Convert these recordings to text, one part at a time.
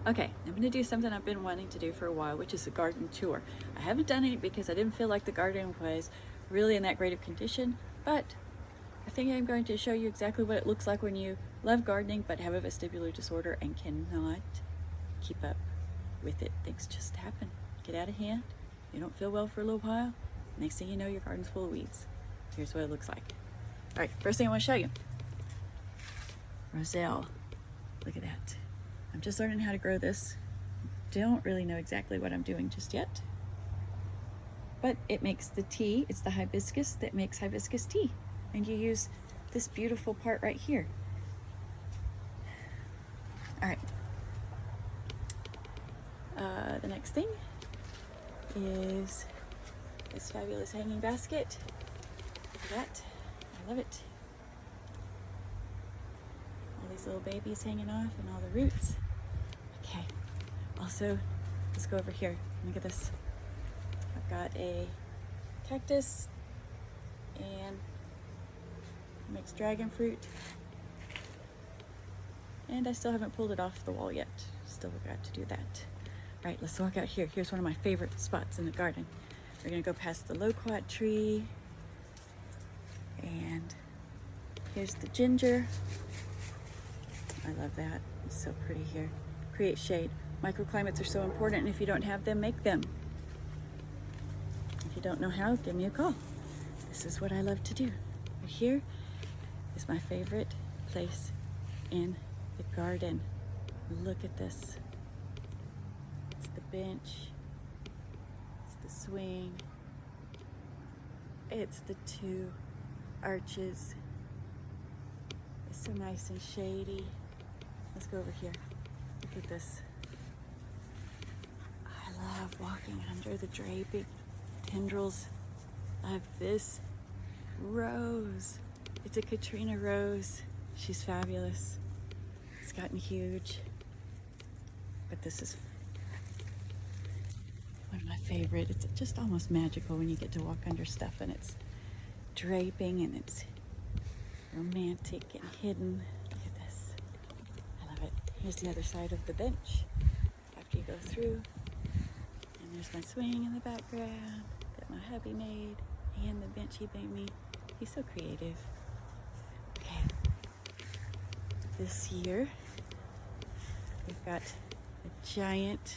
Okay, I'm gonna do something I've been wanting to do for a while, which is a garden tour. I haven't done it because I didn't feel like the garden was really in that great of condition, but I think I'm going to show you exactly what it looks like when you love gardening but have a vestibular disorder and cannot keep up with it. Things just happen, get out of hand, you don't feel well for a little while, next thing you know, your garden's full of weeds. Here's what it looks like. All right, first thing I want to show you, roselle. Look at that. I'm just learning how to grow this. Don't really know exactly what I'm doing just yet, but it makes the tea. It's the hibiscus that makes hibiscus tea, and you use this beautiful part right here. All right, the next thing is this fabulous hanging basket. Look at that, I love it. All these little babies hanging off and all the roots. Okay, also, let's go over here. Look at this. I've got a cactus and mixed dragon fruit. And I still haven't pulled it off the wall yet. Still got to do that. All right, let's walk out here. Here's one of my favorite spots in the garden. We're gonna go past the loquat tree. And here's the ginger. I love that. It's so pretty here. Create shade. Microclimates are so important, and if you don't have them, make them. If you don't know how, give me a call. This is what I love to do. Right here is my favorite place in the garden. Look at this. It's the bench. It's the swing. It's the two arches. It's so nice and shady. Let's go over here. Look at this. I love walking under the draping tendrils of this rose. It's a Katrina rose. She's fabulous. It's gotten huge, but this is one of my favorite. It's just almost magical when you get to walk under stuff and it's draping and it's romantic and hidden. Look at this. I love it. Here's the other side of the bench after you go through. And there's my swing in the background that my hubby made and the bench he made me. He's so creative. Okay. This year, we've got a giant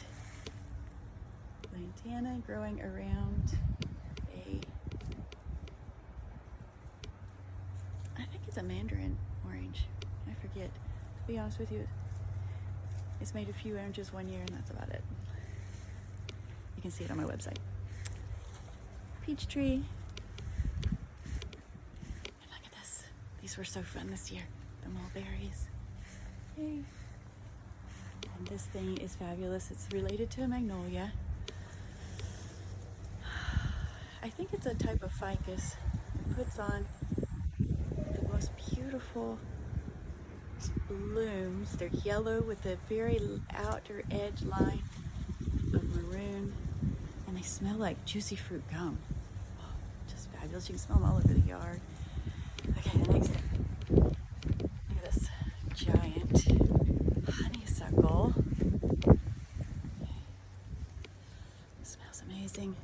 lantana growing around I think it's a mandarin orange. I forget. To be honest with you, it's made a few oranges one year and that's about it. You can see it on my website. Peach tree. And look at this. These were so fun this year. The mulberries. Yay. And this thing is fabulous. It's related to a magnolia. I think it's a type of ficus. It puts on the most beautiful blooms. They're yellow with a very outer edge line of maroon, and they smell like juicy fruit gum. Oh, just fabulous. You can smell them all over the yard. Okay, the next thing. Look at this giant honeysuckle. It smells amazing.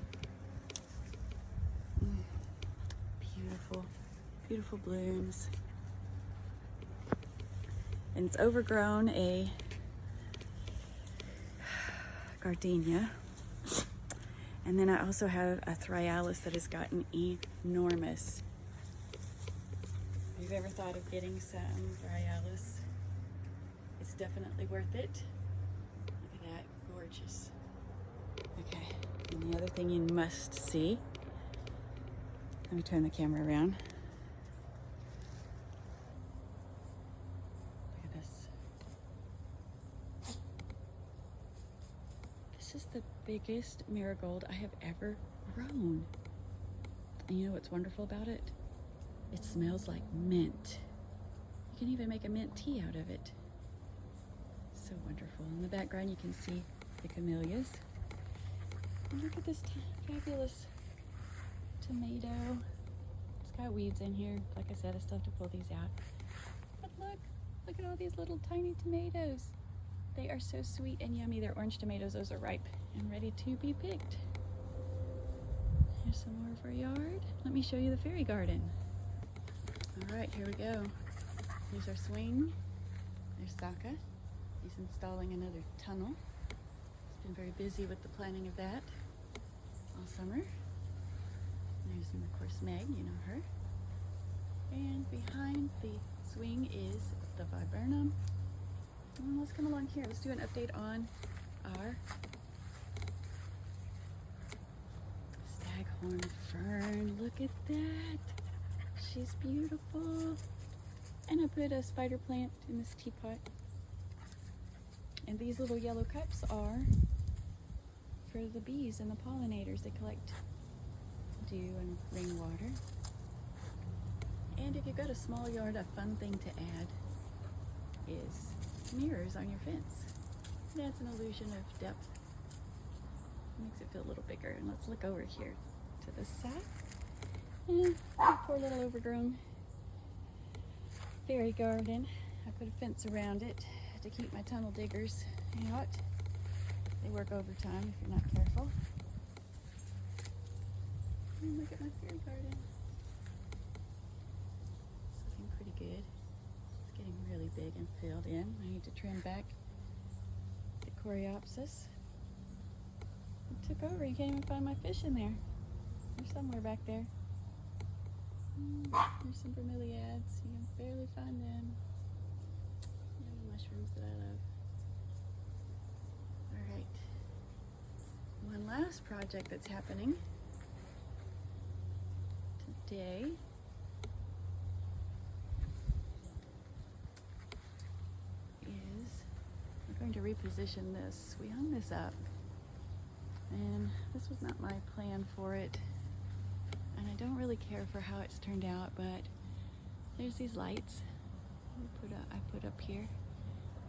Beautiful, beautiful blooms. And it's overgrown a gardenia. And then I also have a thryallis that has gotten enormous. If you've ever thought of getting some thryallis, it's definitely worth it. Look at that, gorgeous. Okay, and the other thing you must see, let me turn the camera around. Look at this. This is the biggest marigold I have ever grown. And you know what's wonderful about it? It smells like mint. You can even make a mint tea out of it. So wonderful. In the background you can see the camellias. And look at this fabulous tomato. It's got weeds in here. Like I said, I still have to pull these out. But look at all these little tiny tomatoes. They are so sweet and yummy. They're orange tomatoes. Those are ripe and ready to be picked. Here's some more of our yard. Let me show you the fairy garden. All right, here we go. Here's our swing. There's Saka. He's installing another tunnel. He's been very busy with the planning of that all summer. There's, of course, Meg, you know her. And behind the swing is the viburnum. And let's come along here. Let's do an update on our staghorn fern. Look at that. She's beautiful. And I put a spider plant in this teapot. And these little yellow cups are for the bees and the pollinators. They collect dew and rainwater. And if you've got a small yard, a fun thing to add is mirrors on your fence. It adds an illusion of depth. It makes it feel a little bigger. And let's look over here to the side. And poor little overgrown fairy garden. I put a fence around it to keep my tunnel diggers out. They work overtime if you're not careful. And look at my fairy garden. It's looking pretty good. It's getting really big and filled in. I need to trim back the coreopsis. It took over. You can't even find my fish in there. They're somewhere back there. There's some bromeliads. You can barely find them. And the mushrooms that I love. All right. One last project that's happening today is we're going to reposition this. We hung this up, and this was not my plan for it. And I don't really care for how it's turned out, but there's these lights I put up here.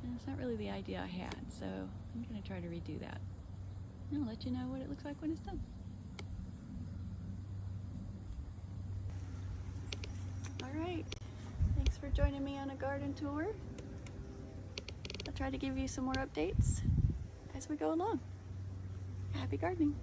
And it's not really the idea I had, so I'm going to try to redo that. And I'll let you know what it looks like when it's done. All right, thanks for joining me on a garden tour. I'll try to give you some more updates as we go along. Happy gardening.